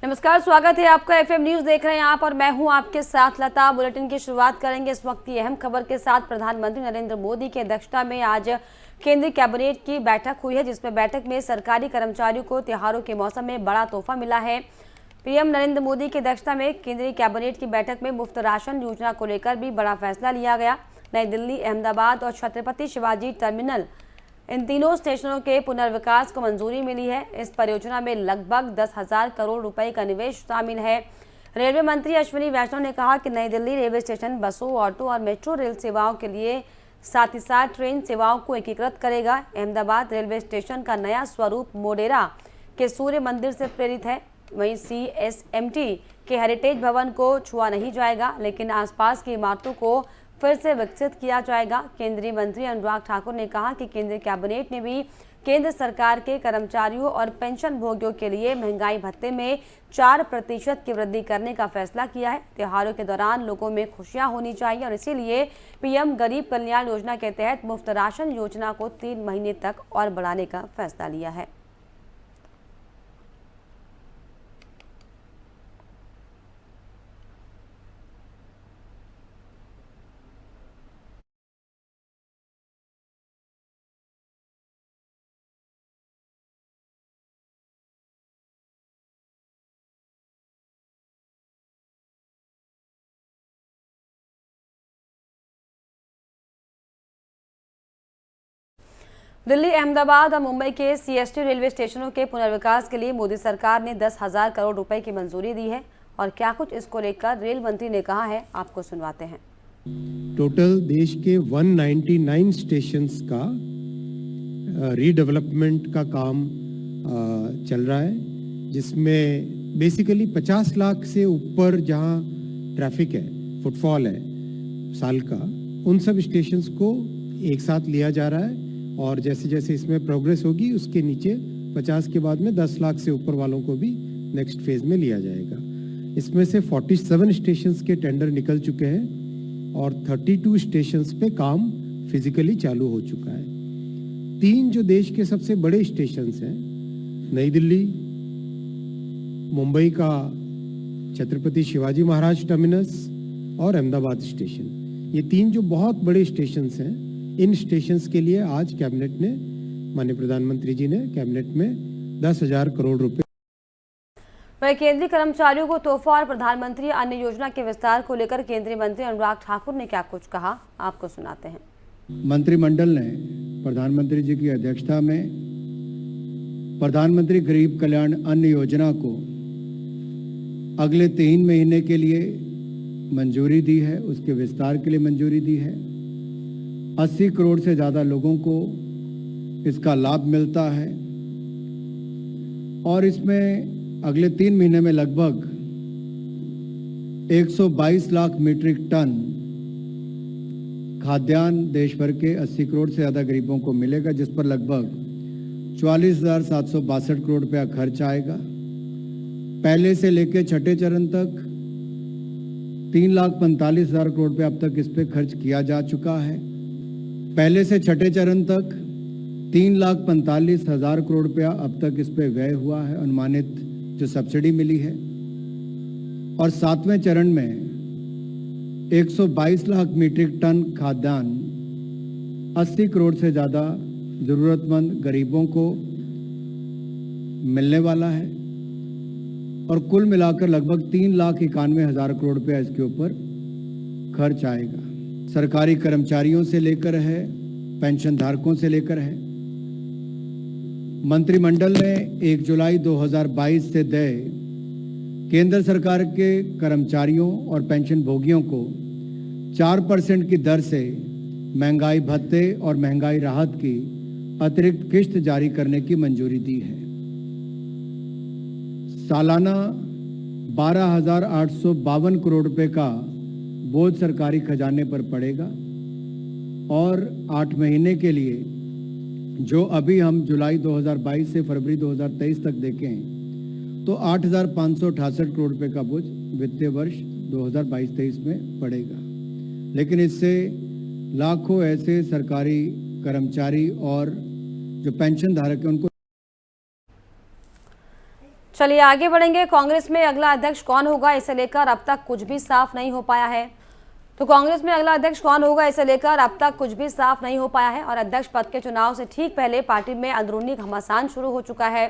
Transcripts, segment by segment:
नमस्कार, स्वागत है आपका। एफएम न्यूज देख रहे हैं आप और मैं हूं आपके साथ लता। बुलेटिन की शुरुआत करेंगे इस वक्त की अहम खबर के साथ। प्रधानमंत्री नरेंद्र मोदी की अध्यक्षता में आज केंद्रीय कैबिनेट की बैठक हुई है, जिसमें बैठक में सरकारी कर्मचारियों को त्योहारों के मौसम में बड़ा तोहफा मिला है। पीएम नरेंद्र मोदी की अध्यक्षता में केंद्रीय कैबिनेट की बैठक में मुफ्त राशन योजना को लेकर भी बड़ा फैसला लिया गया। नई दिल्ली, अहमदाबाद और छत्रपति शिवाजी टर्मिनल, इन तीनों स्टेशनों के पुनर्विकास को मंजूरी मिली है। इस परियोजना में लगभग 10,000 करोड़ रुपए का निवेश शामिल है। रेलवे मंत्री अश्विनी वैष्णव ने कहा कि नई दिल्ली रेलवे स्टेशन बसों, ऑटो और मेट्रो रेल सेवाओं के लिए साथ ही साथ ट्रेन सेवाओं को एकीकृत करेगा। अहमदाबाद रेलवे स्टेशन का नया स्वरूप मोढेरा के सूर्य मंदिर से प्रेरित है। वहीं CSMT के हेरिटेज भवन को छुआ नहीं जाएगा, लेकिन आसपास की इमारतों को फिर से विकसित किया जाएगा। केंद्रीय मंत्री अनुराग ठाकुर ने कहा कि केंद्रीय कैबिनेट ने भी केंद्र सरकार के कर्मचारियों और पेंशन भोगियों के लिए महंगाई भत्ते में 4% की वृद्धि करने का फैसला किया है। त्योहारों के दौरान लोगों में खुशियां होनी चाहिए और इसीलिए पीएम गरीब कल्याण योजना के तहत मुफ्त राशन योजना को 3 महीने तक और बढ़ाने का फैसला लिया है। दिल्ली, अहमदाबाद और मुंबई के CST रेलवे स्टेशनों के पुनर्विकास के लिए मोदी सरकार ने 10,000 करोड़ रुपए की मंजूरी दी है। और क्या कुछ इसको लेकर रेल मंत्री ने कहा है, आपको सुनवाते हैं। टोटल देश के 199 स्टेशंस का रीडेवलपमेंट का काम चल रहा है, जिसमें बेसिकली 50 लाख से ऊपर जहां ट्रैफिक है, फुटफॉल है साल का, उन सब स्टेशंस को एक साथ लिया जा रहा है। और जैसे जैसे इसमें प्रोग्रेस होगी, उसके नीचे 50 के बाद में 10 लाख से ऊपर वालों को भी नेक्स्ट फेज में लिया जाएगा। इसमें से 47 स्टेशंस के टेंडर निकल चुके हैं और 32 स्टेशंस पे काम फिजिकली चालू हो चुका है। 3 जो देश के सबसे बड़े स्टेशंस हैं, नई दिल्ली, मुंबई का छत्रपति शिवाजी महाराज टर्मिनस और अहमदाबाद स्टेशन, ये 3 जो बहुत बड़े स्टेशंस हैं, इन स्टेशंस के लिए आज कैबिनेट ने, माननीय प्रधानमंत्री जी ने कैबिनेट में 10,000 करोड़ रुपए। वहीं केंद्रीय कर्मचारियों को तोहफा और प्रधानमंत्री अन्य योजना के विस्तार को लेकर केंद्रीय मंत्री अनुराग ठाकुर ने क्या कुछ कहा, आपको सुनाते हैं। मंत्रिमंडल ने प्रधानमंत्री जी की अध्यक्षता में प्रधानमंत्री गरीब कल्याण अन्न योजना को अगले 3 महीने के लिए मंजूरी दी है, उसके विस्तार के लिए मंजूरी दी है। 80 करोड़ से ज़्यादा लोगों को इसका लाभ मिलता है और इसमें अगले 3 महीने में लगभग 122 लाख मीट्रिक टन खाद्यान्न देश भर के 80 करोड़ से ज़्यादा गरीबों को मिलेगा, जिस पर लगभग 44,762 करोड़ रुपया खर्च आएगा। पहले से लेकर छठे चरण तक 3,45,000 करोड़ रुपया अब तक इस पर खर्च किया जा चुका है। पहले से छठे चरण तक 3,45,000 करोड़ रुपया अब तक इस पे व्यय हुआ है, अनुमानित जो सब्सिडी मिली है। और 7वें चरण में 122 लाख मीट्रिक टन खाद्यान्न 80 करोड़ से ज़्यादा ज़रूरतमंद गरीबों को मिलने वाला है और कुल मिलाकर लगभग 3,91,000 करोड़ रुपया इसके ऊपर खर्च आएगा। सरकारी कर्मचारियों से लेकर है, पेंशन धारकों से लेकर है। मंत्रिमंडल ने 1 जुलाई 2022 से देय केंद्र सरकार के कर्मचारियों और पेंशन भोगियों को 4% की दर से महंगाई भत्ते और महंगाई राहत की अतिरिक्त किश्त जारी करने की मंजूरी दी है। सालाना 12,852 करोड़ रुपए का बोझ सरकारी खजाने पर पड़ेगा और 8 महीने के लिए, जो अभी हम जुलाई 2022 से फरवरी 2023 तक देखें, तो 8,568 करोड़ रुपए का बोझ वित्तीय वर्ष 2022-23 में पड़ेगा। लेकिन इससे लाखों ऐसे सरकारी कर्मचारी और जो पेंशन धारक हैं उनको चलिए आगे बढ़ेंगे। कांग्रेस में अगला अध्यक्ष कौन होगा, इसे लेकर अब तक कुछ भी साफ नहीं हो पाया है। तो कांग्रेस में अगला अध्यक्ष कौन होगा, इसे लेकर अब तक कुछ भी साफ नहीं हो पाया है और अध्यक्ष पद के चुनाव से ठीक पहले पार्टी में अंदरूनी घमासान शुरू हो चुका है।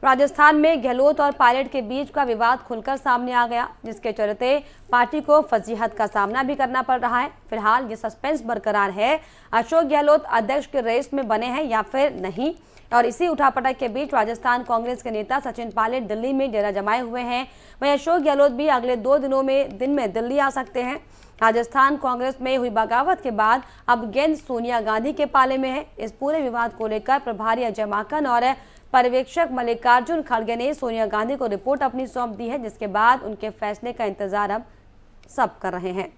राजस्थान में गहलोत और पायलट के बीच का विवाद खुलकर सामने आ गया, जिसके चलते पार्टी को फजीहत का सामना भी करना पड़ रहा है। फिलहाल ये सस्पेंस बरकरार है, अशोक गहलोत अध्यक्ष के रेस में बने हैं या फिर नहीं। और इसी उठापटक के बीच राजस्थान कांग्रेस के नेता सचिन पायलट दिल्ली में डेरा जमाए हुए हैं। वहीं अशोक गहलोत भी अगले 2 दिन में दिल्ली आ सकते हैं। राजस्थान कांग्रेस में हुई बगावत के बाद अब गेंद सोनिया गांधी के पाले में है। इस पूरे विवाद को लेकर प्रभारी अजय माकन और पर्यवेक्षक मल्लिकार्जुन खड़गे ने सोनिया गांधी को रिपोर्ट अपनी सौंप दी है, जिसके बाद उनके फैसले का इंतजार अब सब कर रहे हैं।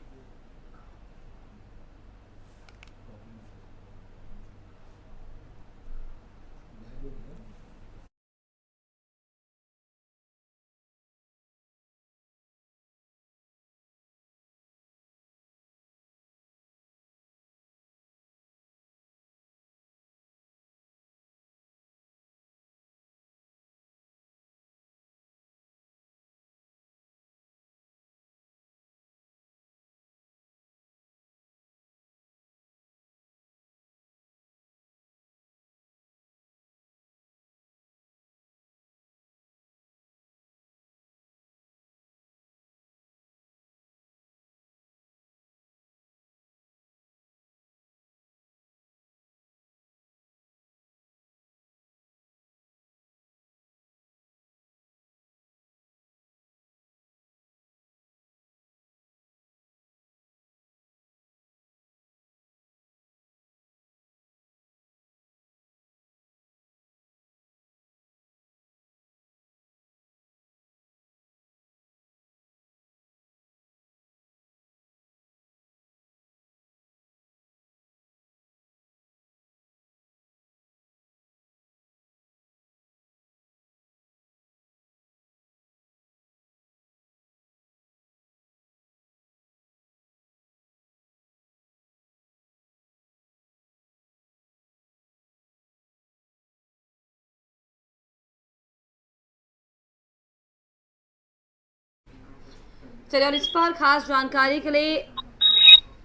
चलिए और इस पर खास जानकारी के लिए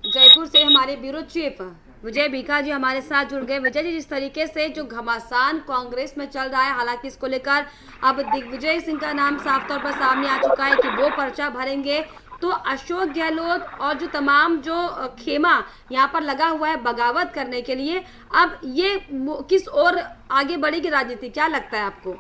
जयपुर से हमारे ब्यूरो चीफ विजय बीका जी हमारे साथ जुड़ गए। विजय जी, जिस तरीके से जो घमासान कांग्रेस में चल रहा है, हालांकि इसको लेकर अब दिग्विजय सिंह का नाम साफ तौर पर सामने आ चुका है कि वो पर्चा भरेंगे, तो अशोक गहलोत और जो तमाम जो खेमा यहाँ पर लगा हुआ है बगावत करने के लिए, अब ये किस ओर आगे बढ़ेगी राजनीति, क्या लगता है आपको?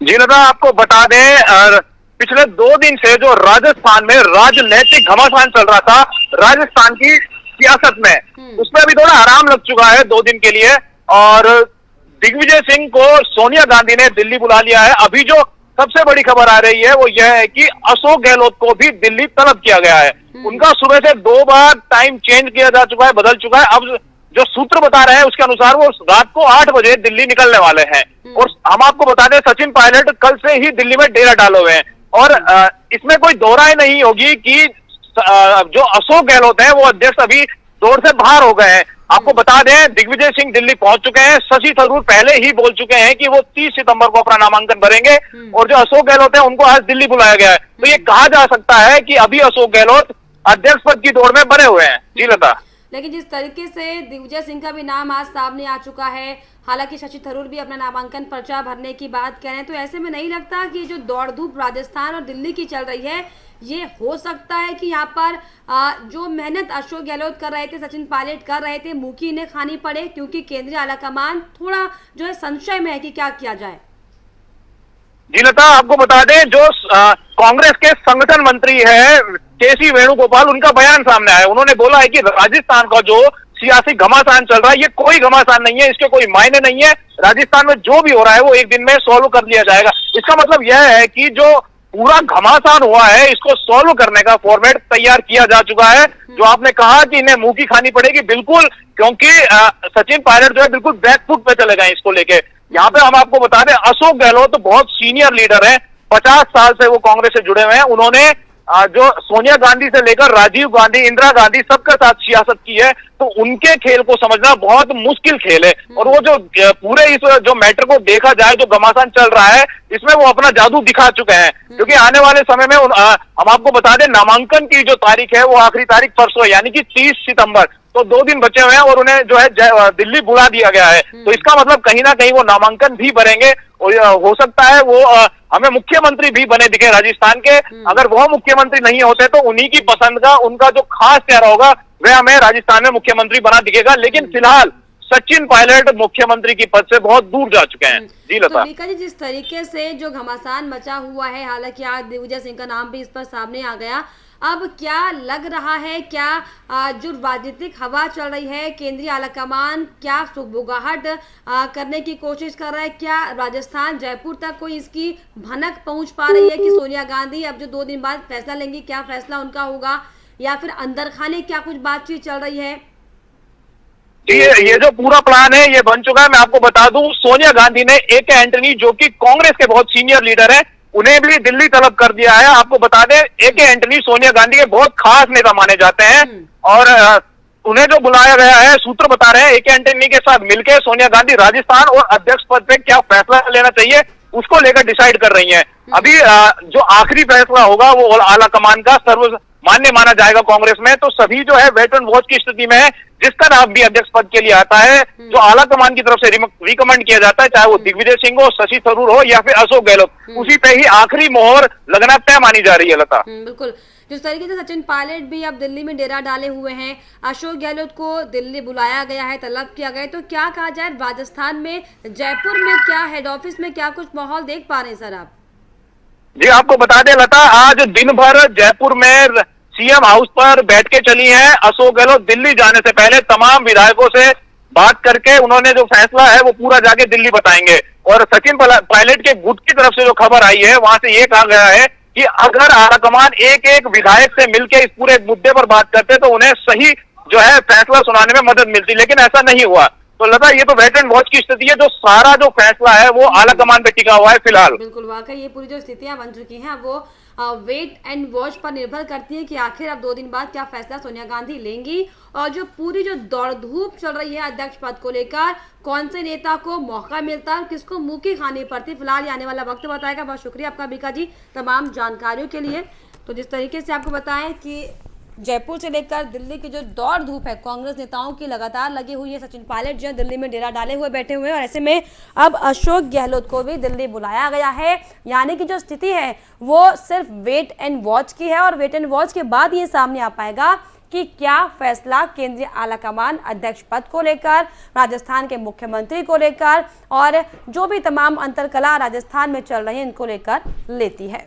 जी लता, आपको बता दें पिछले 2 दिन से जो राजस्थान में राजनैतिक घमासान चल रहा था राजस्थान की सियासत में, उसमें अभी थोड़ा आराम लग चुका है 2 दिन के लिए। और दिग्विजय सिंह को सोनिया गांधी ने दिल्ली बुला लिया है। अभी जो सबसे बड़ी खबर आ रही है वो यह है कि अशोक गहलोत को भी दिल्ली तलब किया गया है। उनका सुबह से 2 बार टाइम चेंज किया जा चुका है, बदल चुका है। अब जो सूत्र बता रहे हैं उसके अनुसार वो रात को 8 बजे दिल्ली निकलने वाले हैं। और हम आपको बता दें, सचिन पायलट कल से ही दिल्ली में डेरा डाले हुए हैं। और इसमें कोई दो राय नहीं होगी कि जो अशोक गहलोत है वो अध्यक्ष अभी दौड़ से बाहर हो गए हैं। आपको बता दें, दिग्विजय सिंह दिल्ली पहुंच चुके हैं। शशि थरूर पहले ही बोल चुके हैं कि वो 30 सितंबर को अपना नामांकन भरेंगे। और जो अशोक गहलोत है उनको आज दिल्ली बुलाया गया है। तो ये कहा जा सकता है कि अभी अशोक गहलोत अध्यक्ष पद की दौड़ में बने हुए हैं। जी लता, लेकिन जिस तरीके से दिग्विजय सिंह का भी नाम आज सामने आ चुका है, हालांकि शशि थरूर भी अपना नामांकन पर्चा भरने की बात कह रहे हैं, तो ऐसे में नहीं लगता कि जो दौड़ धूप राजस्थान और दिल्ली की चल रही है, ये हो सकता है कि यहाँ पर जो मेहनत अशोक गहलोत कर रहे थे, सचिन पायलट कर रहे थे, मुंह इन्हें खानी पड़े, क्योंकि केंद्रीय आलाकमान थोड़ा जो है संशय में है कि क्या किया जाए। जी लता, आपको बता दें, जो कांग्रेस के संगठन मंत्री है केसी वेणुगोपाल, उनका बयान सामने आया। उन्होंने बोला है कि राजस्थान का जो सियासी घमासान चल रहा है ये कोई घमासान नहीं है, इसके कोई मायने नहीं है। राजस्थान में जो भी हो रहा है वो एक दिन में सॉल्व कर लिया जाएगा। इसका मतलब यह है कि जो पूरा घमासान हुआ है इसको सॉल्व करने का फॉर्मेट तैयार किया जा चुका है। जो आपने कहा कि इन्हें मुंह की खानी पड़ेगी, बिल्कुल, क्योंकि सचिन पायलट जो है बिल्कुल बैकफुट पे चले गए इसको लेके। यहाँ पे हम आपको बता दें, अशोक गहलोत तो बहुत सीनियर लीडर है, 50 साल से वो कांग्रेस से जुड़े हुए हैं। उन्होंने जो सोनिया गांधी से लेकर राजीव गांधी, इंदिरा गांधी सबके साथ सियासत की है, तो उनके खेल को समझना बहुत मुश्किल खेल है। और वो जो पूरे इस जो मैटर को देखा जाए, जो घमासान चल रहा है, इसमें वो अपना जादू दिखा चुके हैं। क्योंकि आने वाले समय में हम आपको बता दें, नामांकन की जो तारीख है वो आखिरी तारीख परसों है, यानी कि 30 सितंबर। तो 2 दिन बचे हुए हैं और उन्हें जो है दिल्ली बुला दिया गया है। तो इसका मतलब कहीं ना कहीं वो नामांकन भी भरेंगे और हो सकता है वो हमें मुख्यमंत्री भी बने दिखे राजस्थान के। अगर वो मुख्यमंत्री नहीं होते तो उन्हीं की पसंद का उनका जो खास चेहरा होगा वह हमें राजस्थान में मुख्यमंत्री बना दिखेगा। लेकिन फिलहाल सचिन पायलट मुख्यमंत्री की पद से बहुत दूर जा चुके हैं। जी लता। तो जी, जिस तरीके से जो घमासान मचा हुआ है, हालांकि आज दिग्विजय सिंह का नाम भी इस पर सामने आ गया, अब क्या लग रहा है, क्या जो राजनीतिक हवा चल रही है, केंद्रीय आलाकमान क्या सुगबुगाहट करने की कोशिश कर रहा है? क्या राजस्थान जयपुर तक कोई इसकी भनक पहुंच पा रही है कि सोनिया गांधी अब जो 2 दिन बाद फैसला लेंगी, क्या फैसला उनका होगा, या फिर अंदर खाने क्या कुछ बातचीत चल रही है? ये जो पूरा प्लान है ये बन चुका है। मैं आपको बता दूं, सोनिया गांधी ने AK एंटनी, जो कि कांग्रेस के बहुत सीनियर लीडर है, उन्हें भी दिल्ली तलब कर दिया है। आपको बता दें, AK एंटनी सोनिया गांधी के बहुत खास नेता माने जाते हैं और उन्हें जो बुलाया गया है, सूत्र बता रहे हैं, AK एंटनी के साथ मिलकर सोनिया गांधी राजस्थान और अध्यक्ष पद पे क्या फैसला लेना चाहिए उसको लेकर डिसाइड कर रही हैं। अभी जो आखिरी फैसला होगा वो आला कमान का सर्वमान्य माना जाएगा कांग्रेस में। तो सभी जो है वेट एंड वॉच की स्थिति में है। जिसका नाम भी अध्यक्ष पद के लिए आता है, जो आला कमान की तरफ से रिकमेंड किया जाता है, चाहे वो दिग्विजय सिंह हो, शशि थरूर हो या फिर अशोक गहलोत, उसी पे ही आखिरी मोहर लगना तय मानी जा रही है। लता, बिल्कुल। जिस तरीके से सचिन पायलट भी अब दिल्ली में डेरा डाले हुए हैं, अशोक गहलोत को दिल्ली बुलाया गया है, तलब किया गया है, तो क्या कहा जाए, राजस्थान में जयपुर में क्या हेड ऑफिस में क्या कुछ माहौल देख पा रहे हैं सर आप? जी आपको बता दें लता, आज दिन भर जयपुर में CM हाउस पर बैठ के चली है। अशोक गहलोत दिल्ली जाने से पहले तमाम विधायकों से बात करके उन्होंने जो फैसला है वो पूरा जाके दिल्ली बताएंगे। और सचिन पायलट के गुट की तरफ से जो खबर आई है, वहां से ये कहा गया है कि अगर आलाकमान एक विधायक से मिलकर इस पूरे मुद्दे पर बात करते तो उन्हें सही जो है फैसला सुनाने में मदद मिलती, लेकिन ऐसा नहीं हुआ। तो लता, ये तो वेट एंड वॉच की स्थिति है। जो सारा जो फैसला है वो आलाकमान पे टिका हुआ है फिलहाल। बिल्कुल, वाकई ये पूरी जो स्थितियां बन चुकी हैं वो वेट एंड वॉच पर निर्भर करती है कि आखिर अब 2 दिन बाद क्या फैसला सोनिया गांधी लेंगी। और जो पूरी जो दौड़ धूप चल रही है अध्यक्ष पद को लेकर, कौन से नेता को मौका मिलता है और किसको मुंह की खानी पड़ती है, फिलहाल आने वाला वक्त बताएगा। बहुत शुक्रिया आपका बीका जी तमाम जानकारियों के लिए। तो जिस तरीके से आपको बताएं कि जयपुर से लेकर दिल्ली की जो दौड़ धूप है कांग्रेस नेताओं की लगातार लगी हुई है। सचिन पायलट जो है दिल्ली में डेरा डाले हुए बैठे हुए हैं और ऐसे में अब अशोक गहलोत को भी दिल्ली बुलाया गया है। यानी कि जो स्थिति है वो सिर्फ वेट एंड वॉच की है और वेट एंड वॉच के बाद ये सामने आ पाएगा कि क्या फैसला केंद्रीय आलाकमान अध्यक्ष पद को लेकर, राजस्थान के मुख्यमंत्री को लेकर और जो भी तमाम अंतरकला राजस्थान में चल रही है इनको लेकर लेती है।